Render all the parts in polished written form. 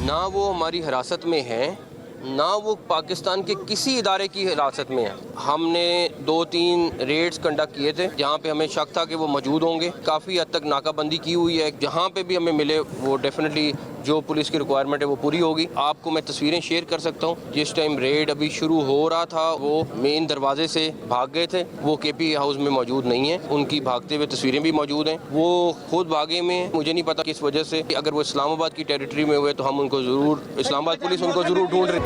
ना वो हमारी हिरासत में हैं, ना वो पाकिस्तान के किसी इदारे की हिरासत में है। हमने 2-3 रेड्स कंडक्ट किए थे जहाँ पे हमें शक था कि वो मौजूद होंगे। काफ़ी हद तक नाकाबंदी की हुई है, जहाँ पे भी हमें मिले वो डेफिनेटली जो पुलिस की रिक्वायरमेंट है वो पूरी होगी। आपको मैं तस्वीरें शेयर कर सकता हूँ। जिस टाइम रेड अभी शुरू हो रहा था वो मेन दरवाजे से भाग गए थे, वो केपी हाउस में मौजूद नहीं है। उनकी भागते हुए तस्वीरें भी मौजूद हैं। वो खुद भागे में, मुझे नहीं पता किस वजह से। अगर वो इस्लामाबाद की टेरिटरी में हुए तो हम उनको ज़रूर, इस्लामाबाद पुलिस उनको ज़रूर ढूंढ रही।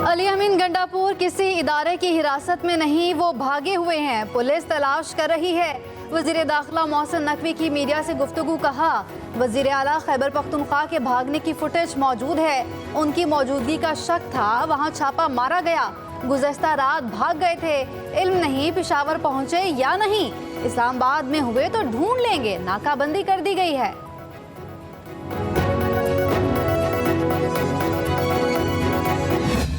अली अमीन गंडापुर किसी इदारे की हिरासत में नहीं, वो भागे हुए हैं, पुलिस तलाश कर रही है। वज़ीर दाखिला मोहसिन नकवी की मीडिया से गुफ्तगू। कहा वज़ीर आला खैबर पख्तूनख्वा के भागने की फुटेज मौजूद है, उनकी मौजूदगी का शक था, वहाँ छापा मारा गया। गुज़श्ता रात भाग गए थे, इल्म नहीं पेशावर पहुँचे या नहीं, इस्लामाबाद में हुए तो ढूंढ लेंगे, नाकाबंदी कर दी गई है।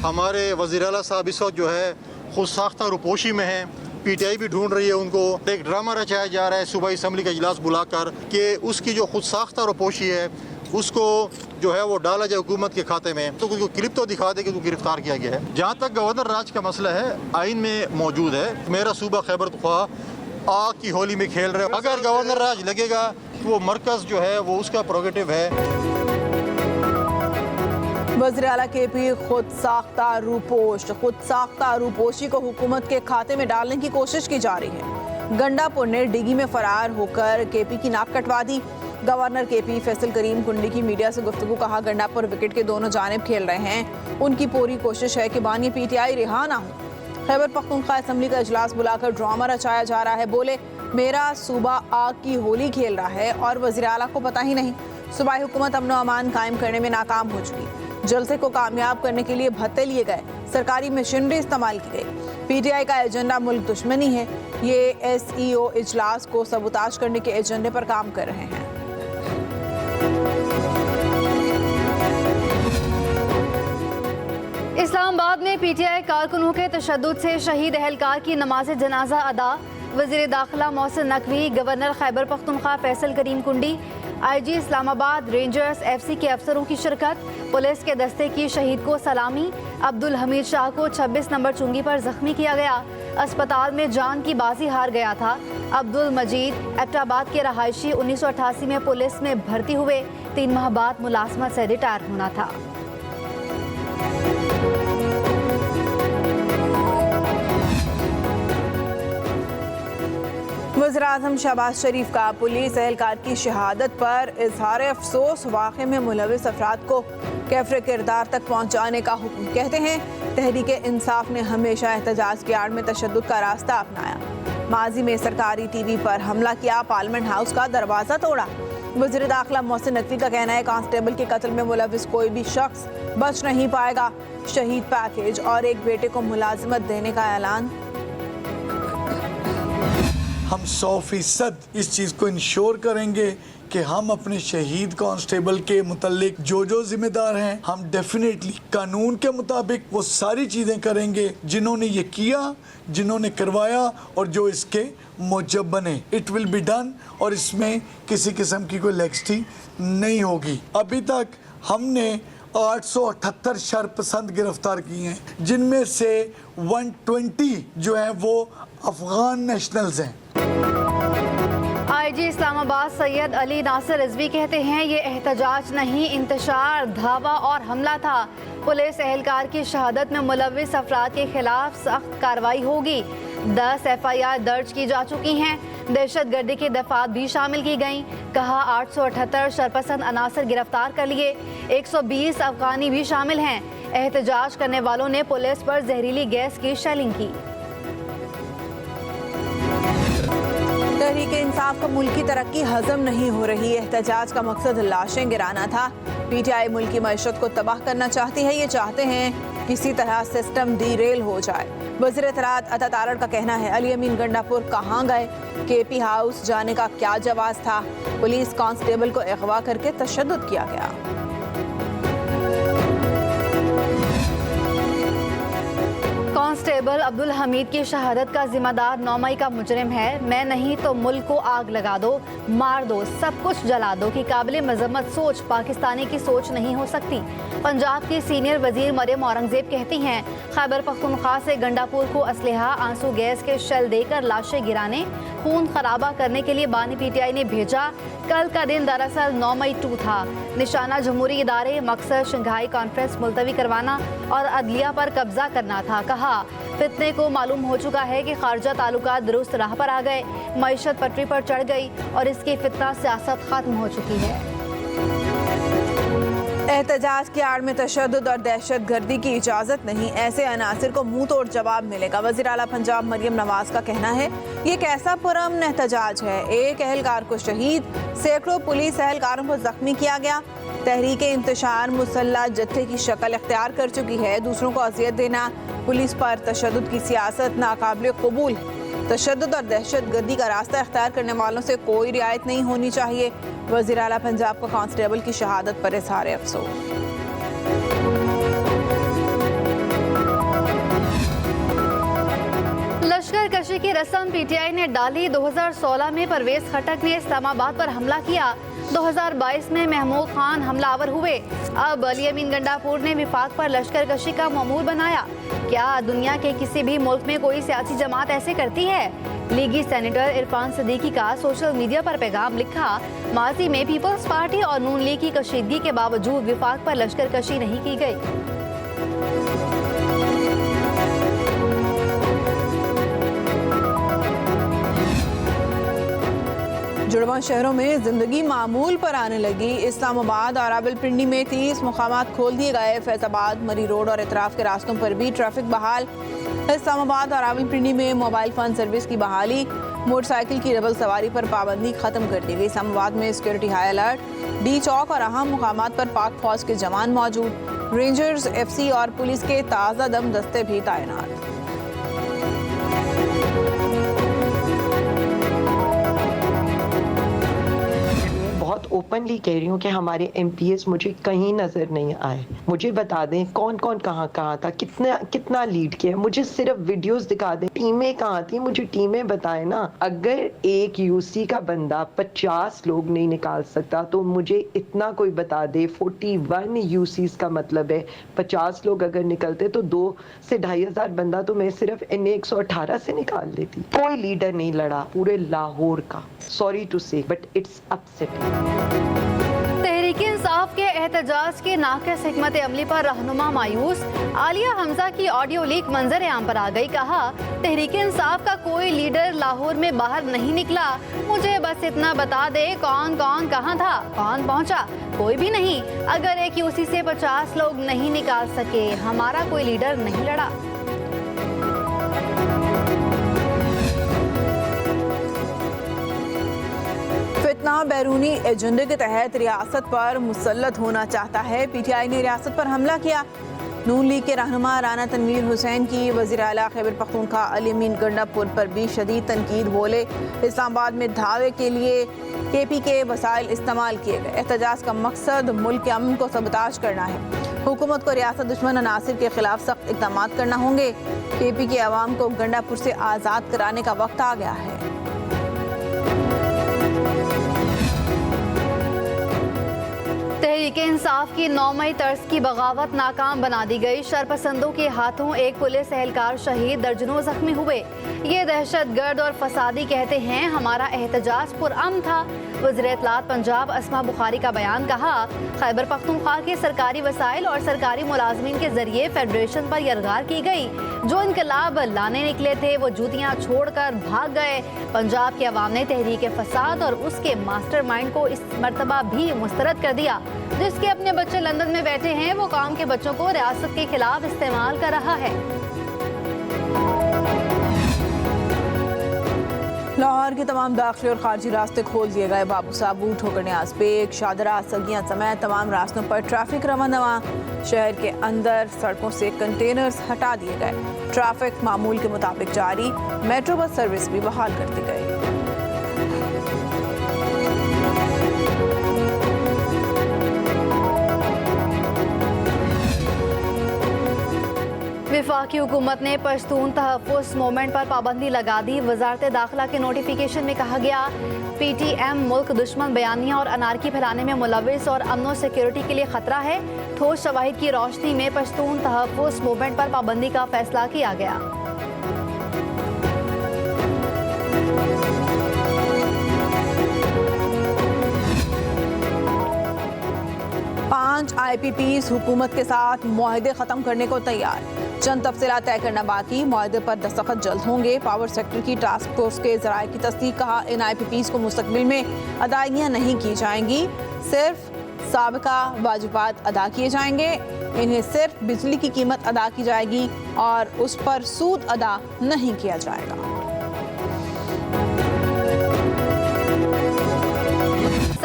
हमारे वज़ीर आला साहब इस वक्त जो है खुद साख्ता रुपोशी में है। पीटीआई भी ढूंढ रही है उनको। एक ड्रामा रचाया जा रहा है सूबाई असम्बली का इजलास बुलाकर कि उसकी जो खुद साख्ता रुपोशी है उसको जो है वो डाला जाए हुकूमत के खाते में। तो कोई क्लिप तो दिखा दे कि उनको गिरफ्तार किया गया है। जहाँ तक गवर्नर राज का मसला है, आइन में मौजूद है। मेरा सूबा खैबर पख्तूनख्वा आग की होली में खेल रहे। अगर गवर्नर राज लगेगा वो मरकज़ जो है वो उसका प्रोगेटिव है। वज़ीर आला केपी खुद साख्ता रूपोशी को हुकूमत के खाते में डालने की कोशिश की जा रही है। गंडापुर ने डिगी में फरार होकर केपी की नाक कटवा दी। गवर्नर केपी फैसल करीम कुंडी की मीडिया से गुफ्तगू। कहा गंडापुर विकेट के दोनों जानिब खेल रहे हैं, उनकी पूरी कोशिश है कि बानी पीटीआई रिहा ना हो। खैबर पख्तूनख्वा असम्बली का इजलास बुलाकर ड्रामा रचाया जा रहा है। बोले मेरा सूबा आग की होली खेल रहा है और वज़ीर आला को पता ही नहीं। सूबाई हुकूमत अमन अमान कायम करने में नाकाम हो चुकी। जलसे को कामयाब करने के लिए भत्ते लिए गए, सरकारी मशीनरी इस्तेमाल की गई। पीटीआई का एजेंडा मुल्क दुश्मनी है। ये एसईओ इजलास को सबूताज करने के एजेंडे पर काम कर रहे हैं। इस्लामाबाद में पीटीआई कारकुनों के तशद्दुद से शहीद अहलकार की नमाज जनाजा अदा। वज़ीर दाखिला मोहसिन नकवी, गवर्नर खैबर पख्तूनख्वा फैसल करीम कुंडी, आईजी इस्लामाबाद, रेंजर्स, एफसी के अफसरों की शिरकत। पुलिस के दस्ते की शहीद को सलामी। अब्दुल हमीद शाह को 26 नंबर चुंगी पर जख्मी किया गया, अस्पताल में जान की बाजी हार गया था। अब्दुल मजीद एबटाबाद के रहायशी 1988 में पुलिस में भर्ती हुए, 3 माह बाद मुलाजमत से रिटायर होना था। वज़ीर-ए-आज़म शहबाज शरीफ का पुलिस एहलकार की शहादत पर इजहार अफसोस। वाक़े में मुलविस अफराद को कैफ़रे किरदार तक पहुँचाने का हुक्म। कहते हैं तहरीक इंसाफ ने हमेशा एहतजाज की आड़ में तशद्दुद का रास्ता अपनाया। माजी में सरकारी टीवी पर हमला किया, पार्लियामेंट हाउस का दरवाज़ा तोड़ा। वज़ीर दाखिला मोहसिन नकवी का कहना है कांस्टेबल के कत्ल में मुलविस कोई भी शख्स बच नहीं पाएगा। शहीद पैकेज और एक बेटे को मुलाजिमत देने का ऐलान। हम 100% इस चीज़ को इंश्योर करेंगे कि हम अपने शहीद कांस्टेबल के मुतल्लिक जो जिम्मेदार हैं, हम डेफिनेटली कानून के मुताबिक वो सारी चीज़ें करेंगे जिन्होंने ये किया, जिन्होंने करवाया और जो इसके मूजब बने। इट विल बी डन और इसमें किसी किस्म की कोई लेक्सिटी नहीं होगी। अभी तक हमने 878 शरपसंद गिरफ्तार किए हैं, जिनमें से 120 जो हैं वो अफगान नेशनल्स हैं। आईजी इस्लामाबाद सैयद अली नासिर रिजवी कहते हैं ये एहतजाज नहीं, इंतशार, धावा और हमला था। पुलिस एहलकार की शहादत में मुलविस अफराद के खिलाफ सख्त कार्रवाई होगी। 10 FIR दर्ज की जा चुकी हैं। दहशत गर्दी की दफात भी शामिल की गई। कहा 878 शरपसंद अनासर गिरफ्तार कर लिए, 120 अफगानी भी शामिल हैं। एहतजाज करने वालों ने पुलिस पर जहरीली गैस की शेलिंग की। तहरीक इंसाफ को मुल्क की तरक्की हजम नहीं हो रही। एहतजाज का मकसद लाशें गिराना था। पीटीआई मुल्क की मईशत को तबाह करना चाहती है। ये चाहते हैं किसी तरह सिस्टम डीरेल हो जाए। वज़ीर इत्तलात अता तारड़ का कहना है अली अमीन गंडापुर कहाँ गए, केपी हाउस जाने का क्या जवाब था। पुलिस कांस्टेबल को अगवा करके तशद्दुद किया गया। कांस्टेबल अब्दुल हमीद की शहादत का जिम्मेदार 9 मई का मुजरिम है। मैं नहीं तो मुल्क को आग लगा दो, मार दो, सब कुछ जला दो कि काबिल मजम्मत सोच पाकिस्तानी की सोच नहीं हो सकती। पंजाब की सीनियर वजीर मरियम औरंगजेब कहती हैं, खैबर पख्तूनख्वा से गंडापुर को असलहा, आंसू गैस के शेल देकर लाशें गिराने, खून खराबा करने के लिए बानी PTI ने भेजा। कल का दिन दरअसल 9 मई 2 था। निशाना जमहूरी इदारे, मकसद शंघाई कॉन्फ्रेंस मुलतवी करवाना और अदलिया पर कब्जा करना था। कहा, फितने को मालूम हो चुका है कि खारजा ताल्लुकात दुरुस्त राह पर आ गए, मईशत पटरी पर चढ़ गई और इसकी फितना सियासत खत्म हो चुकी है। एहतजाज की आड़ में तशद्दुद और दहशत गर्दी की इजाज़त नहीं, ऐसे अनासिर को मुंह तोड़ जवाब मिलेगा। वज़ीर आला पंजाब मरियम नवाज का कहना है, ये कैसा पुरअमन एहतजाज है। एक एहलकार को शहीद, सैकड़ों पुलिस एहलकारों को जख्मी किया गया। तहरीक इंतशार मुसल्लह जत्थे की शक्ल इख्तियार कर चुकी है। दूसरों को अजियत देना, पुलिस पर तशद्दुद की सियासत नाकाबिल कबूल है। तशद्दुद और दहशत गर्दी का रास्ता इख्तियार करने वालों से कोई रियायत नहीं होनी चाहिए। वज़ीर आला पंजाब का कांस्टेबल की शहादत पर इज़हार अफसोस। लश्कर कशी की रस्म PTI ने डाली। 2016 में परवेज खटक ने इस्लामाबाद पर हमला किया। 2022 में महमूद खान हमलावर हुए। अब अली अमीन गंडापुर ने विफाक पर लश्कर कशी का मामूल बनाया। क्या दुनिया के किसी भी मुल्क में कोई सियासी जमात ऐसे करती है? लीगी सेनेटर इरफान सदीकी का सोशल मीडिया पर पैगाम लिखा, माजी में पीपल्स पार्टी और नून लीग की कशीदगी के बावजूद विफाक पर लश्कर कशी नहीं की गई। जुड़वा शहरों में जिंदगी मामूल पर आने लगी। इस्लामाबाद और रावलपिंडी में 30 मुकामात खोल दिए गए। फैजाबाद, मरी रोड और इतराफ के रास्तों पर भी ट्रैफिक बहाल। इस्लामाबाद और रावलपिंडी में मोबाइल फ़ोन सर्विस की बहाली। मोटरसाइकिल की डबल सवारी पर पाबंदी खत्म कर दी गई। इस्लामाबाद में सिक्योरिटी हाई अलर्ट। डी चौक और अहम मुकामात पर पाक फौज के जवान मौजूद। रेंजर्स, FC और पुलिस के ताज़ा दम दस्ते भी तैनात। बहुत ओपनली कह रही हूँ कि हमारे MPs मुझे कहीं नजर नहीं आए। मुझे बता दें कौन कौन कहाँ कहाँ था, कितना लीड किया, मुझे सिर्फ वीडियोस दिखा दें। टीमें कहाँ थी, मुझे टीमें बताएं ना। अगर एक UC का बंदा 50 लोग नहीं निकाल सकता तो मुझे इतना कोई बता दे। 41 UCs का मतलब है 50 लोग अगर निकलते तो 2 से 2,500 बंदा तो मैं सिर्फ NA 118 से निकाल देती। कोई लीडर नहीं लड़ा पूरे लाहौर का। सॉरी टू से but it's upsetting. Tehreek Insaf के एहतजाज के नाक़िस हिकमत अमली पर रहनुमा मायूस। आलिया हमजा की ऑडियो लीक मंजर आम पर आ गई। कहा, तहरीक इंसाफ का कोई लीडर लाहौर में बाहर नहीं निकला। मुझे बस इतना बता दे कौन कौन कहाँ था, कौन पहुँचा। कोई भी नहीं। अगर एक UC से 50 लोग नहीं निकाल सके, हमारा कोई लीडर नहीं लड़ा। फितना बैरूनी एजेंडे के तहत रियासत पर मुसल्लत होना चाहता है। PTI ने रियासत पर हमला किया। नून लीग के रहनुमा राना तनवीर हुसैन की वज़ीर आला खैबर पख्तूनख्वा अली अमीन गंडापुर पर भी शदीद तनकीद बोले। इस्लामाबाद में धावे के लिए KP के वसाइल इस्तेमाल किए गए। एहतजाज का मकसद मुल्क के अमन को सबताज करना है। हुकूमत को रियासत दुश्मन अनासिर के खिलाफ सख्त इक़दाम करना होंगे। KP के अवाम को गंडापुर से आज़ाद कराने का वक्त आ गया है। तहरीक इंसाफ की 9 मई तर्ज की बगावत नाकाम बना दी गई। शरपसंदों के हाथों एक पुलिस एहलकार शहीद, दर्जनों जख्मी हुए। ये दहशतगर्द और फसादी कहते हैं। हमारा एहतजाज पुरअमन था। वज़ीर इत्तलात पंजाब अस्मा बुखारी का बयान। कहा, खैबर पख्तूनख्वा के सरकारी वसाइल और सरकारी मुलाजमीन के जरिए फेडरेशन पर यरगार की गई। जो इनकलाब लाने निकले थे वो जूतियाँ छोड़कर भाग गए। पंजाब के अवाम ने तहरीक फसाद और उसके मास्टरमाइंड को इस मरतबा भी मुस्तरद कर दिया। जिसके अपने बच्चे लंदन में बैठे हैं, वो कौम के बच्चों को रियासत के खिलाफ इस्तेमाल कर रहा है। लाहौर के तमाम दाखिली और खारजी रास्ते खोल दिए गए। बाबू साबू, ठोकर न्याज बेग, शादरा, सगियां समेत तमाम रास्तों पर ट्रैफिक रवानवा। शहर के अंदर सड़कों से कंटेनर्स हटा दिए गए। ट्रैफिक मामूल के मुताबिक जारी। मेट्रो बस सर्विस भी बहाल कर दी गई। विफाक वफाकी हुकूमत ने पश्तून तहफ़्फ़ुज़ मूवमेंट पर पाबंदी लगा दी। वज़ारत दाखिला के नोटिफिकेशन में कहा गया, PTM मुल्क दुश्मन बयानियाँ और अनारकी फैलाने में मुलविस और अमन और सिक्योरिटी के लिए ख़तरा है। ठोस शवाहिद की रोशनी में पश्तून तहफ़्फ़ुज़ मूवमेंट पर पाबंदी का फैसला किया गया। पांच IPPs हुकूमत के साथ मुआहदे ख़त्म करने को तैयार। चंद तफसीलात तय करना बाकी, मुआहदे पर दस्तखत जल्द होंगे। पावर सेक्टर की टास्क फोर्स के ज़राए की तस्दीक। कहा, इन IPPs को मुस्तकबिल में अदायगियाँ नहीं की जाएंगी, सिर्फ साबिका वाजिबात अदा किए जाएंगे। इन्हें सिर्फ बिजली की कीमत अदा की जाएगी और उस पर सूद अदा नहीं किया जाएगा।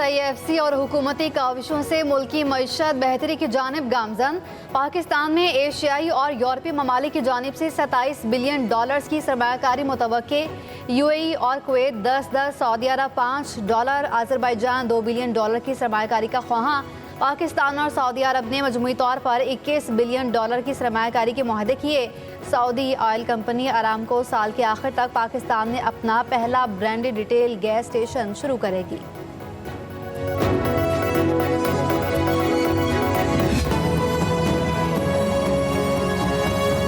IFC और हुकूमती काविशों से मुल्की मईशत बेहतरी की जानिब गामजन। पाकिस्तान में एशियाई और यूरोपीय ममालिक की जानिब से $27 बिलियन की सरमायाकारी मुतवक्के। UAE और कुवैत 10, सऊदी अरब $5, अज़रबैजान $2 बिलियन की सरमायाकारी का ख्वाहां। पाकिस्तान और सऊदी अरब ने मजमूई तौर पर $21 बिलियन की सरमायाकारी के मुआहदे किए। सऊदी ऑयल कंपनी अरामको साल के आखिर तक पाकिस्तान में अपना पहला ब्रांडेड रिटेल गैस स्टेशन शुरू करेगी।